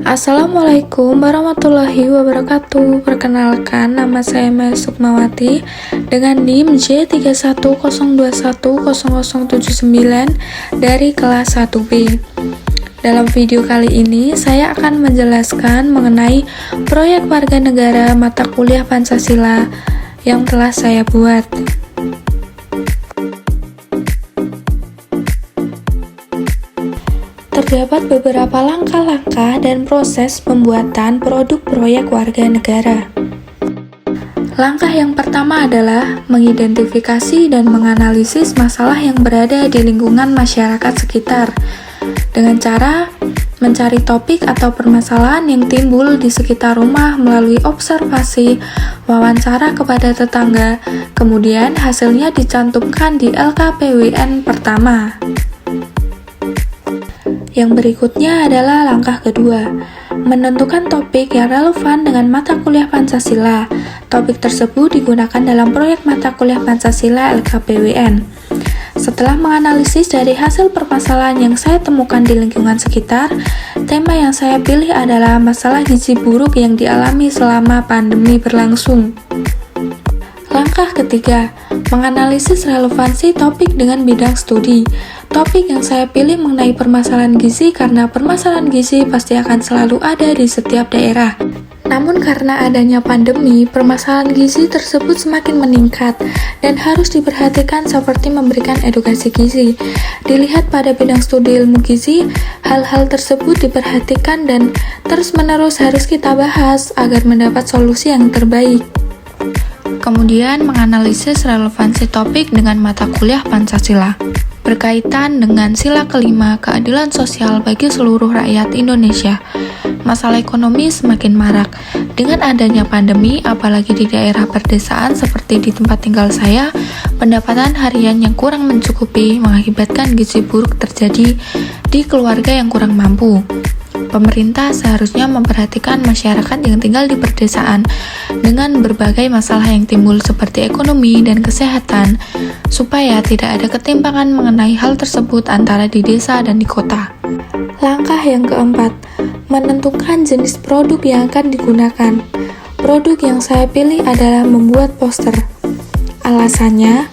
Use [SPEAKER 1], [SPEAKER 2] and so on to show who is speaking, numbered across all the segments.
[SPEAKER 1] Assalamualaikum warahmatullahi wabarakatuh. Perkenalkan, nama saya Mel Sukmawati dengan NIM J310210079 dari kelas 1B. Dalam video kali ini, saya akan menjelaskan mengenai proyek warga negara mata kuliah Pancasila yang telah saya buat. Terdapat beberapa langkah-langkah dan proses pembuatan produk proyek warga negara. Langkah yang pertama adalah mengidentifikasi dan menganalisis masalah yang berada di lingkungan masyarakat sekitar dengan cara mencari topik atau permasalahan yang timbul di sekitar rumah melalui observasi, wawancara kepada tetangga, kemudian hasilnya dicantumkan di LKPWN pertama. Yang berikutnya adalah langkah kedua, menentukan topik yang relevan dengan mata kuliah Pancasila. Topik tersebut digunakan dalam proyek mata kuliah Pancasila LKPWN. Setelah menganalisis dari hasil permasalahan yang saya temukan di lingkungan sekitar, tema yang saya pilih adalah masalah gizi buruk yang dialami selama pandemi berlangsung. Langkah ketiga, menganalisis relevansi topik dengan bidang studi. Topik yang saya pilih mengenai permasalahan gizi karena permasalahan gizi pasti akan selalu ada di setiap daerah. Namun karena adanya pandemi, permasalahan gizi tersebut semakin meningkat dan harus diperhatikan seperti memberikan edukasi gizi. Dilihat pada bidang studi ilmu gizi, hal-hal tersebut diperhatikan dan terus-menerus harus kita bahas agar mendapat solusi yang terbaik. Kemudian menganalisis relevansi topik dengan mata kuliah Pancasila berkaitan dengan sila kelima, keadilan sosial bagi seluruh rakyat Indonesia. Masalah ekonomi semakin marak. Dengan adanya pandemi, apalagi di daerah perdesaan seperti di tempat tinggal saya, pendapatan harian yang kurang mencukupi mengakibatkan gizi buruk terjadi di keluarga yang kurang mampu. Pemerintah seharusnya memperhatikan masyarakat yang tinggal di perdesaan dengan berbagai masalah yang timbul seperti ekonomi dan kesehatan, supaya tidak ada ketimpangan mengenai hal tersebut antara di desa dan di kota. Langkah yang keempat, menentukan jenis produk yang akan digunakan. Produk yang saya pilih adalah membuat poster. Alasannya,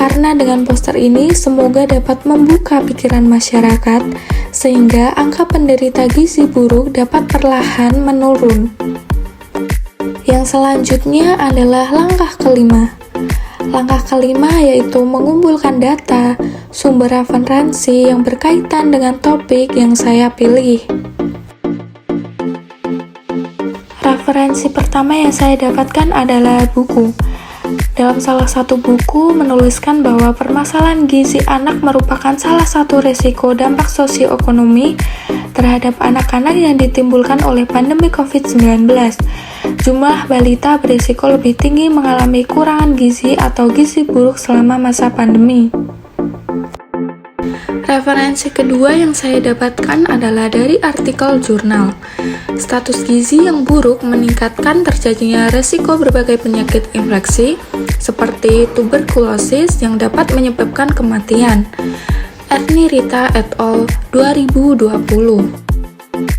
[SPEAKER 1] karena dengan poster ini semoga dapat membuka pikiran masyarakat sehingga angka penderita gizi buruk dapat perlahan menurun. Yang selanjutnya adalah langkah kelima. Langkah kelima yaitu mengumpulkan data, sumber referensi yang berkaitan dengan topik yang saya pilih. Referensi pertama yang saya dapatkan adalah buku. Dalam salah satu buku menuliskan bahwa permasalahan gizi anak merupakan salah satu risiko dampak sosioekonomi terhadap anak-anak yang ditimbulkan oleh pandemi COVID-19. Jumlah balita berisiko lebih tinggi mengalami kurangan gizi atau gizi buruk selama masa pandemi. Referensi kedua yang saya dapatkan adalah dari artikel jurnal. Status gizi yang buruk meningkatkan terjadinya resiko berbagai penyakit infeksi seperti tuberkulosis yang dapat menyebabkan kematian. Erni Rita et al. 2020.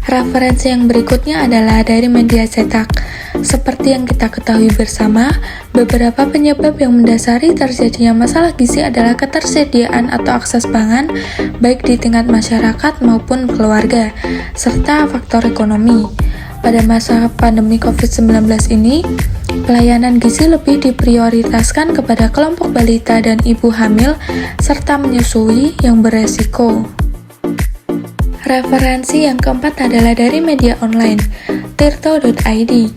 [SPEAKER 1] Referensi yang berikutnya adalah dari media cetak. Seperti yang kita ketahui bersama, beberapa penyebab yang mendasari terjadinya masalah gizi adalah ketersediaan atau akses pangan, baik di tingkat masyarakat maupun keluarga, serta faktor ekonomi. Pada masa pandemi COVID-19 ini, pelayanan gizi lebih diprioritaskan kepada kelompok balita dan ibu hamil, serta menyusui yang beresiko. Referensi yang keempat adalah dari media online, tirto.id.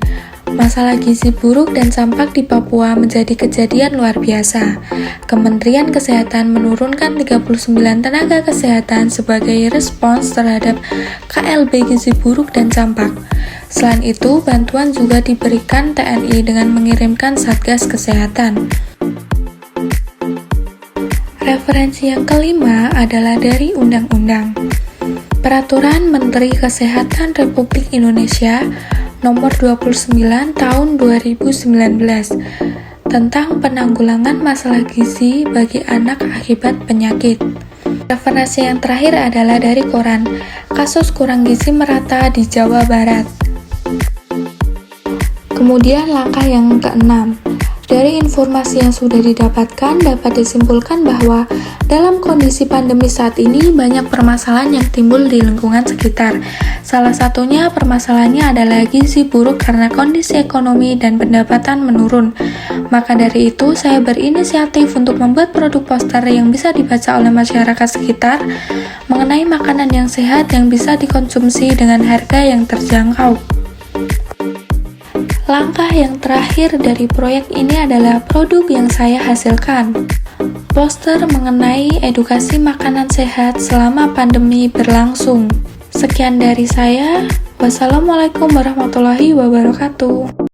[SPEAKER 1] Masalah gizi buruk dan campak di Papua menjadi kejadian luar biasa. Kementerian Kesehatan menurunkan 39 tenaga kesehatan sebagai respons terhadap KLB gizi buruk dan campak. Selain itu, bantuan juga diberikan TNI dengan mengirimkan Satgas Kesehatan. Referensi yang kelima adalah dari Undang-Undang Peraturan Menteri Kesehatan Republik Indonesia Nomor 29 Tahun 2019 tentang penanggulangan masalah gizi bagi anak akibat penyakit. Referensi yang terakhir adalah dari koran, kasus kurang gizi merata di Jawa Barat. Kemudian langkah yang keenam, dari informasi yang sudah didapatkan dapat disimpulkan bahwa dalam kondisi pandemi saat ini banyak permasalahan yang timbul di lingkungan sekitar. Salah satunya permasalahannya adalah gizi buruk karena kondisi ekonomi dan pendapatan menurun. Maka dari itu saya berinisiatif untuk membuat produk poster yang bisa dibaca oleh masyarakat sekitar mengenai makanan yang sehat yang bisa dikonsumsi dengan harga yang terjangkau. Langkah yang terakhir dari proyek ini adalah produk yang saya hasilkan. Poster mengenai edukasi makanan sehat selama pandemi berlangsung. Sekian dari saya. Wassalamualaikum warahmatullahi wabarakatuh.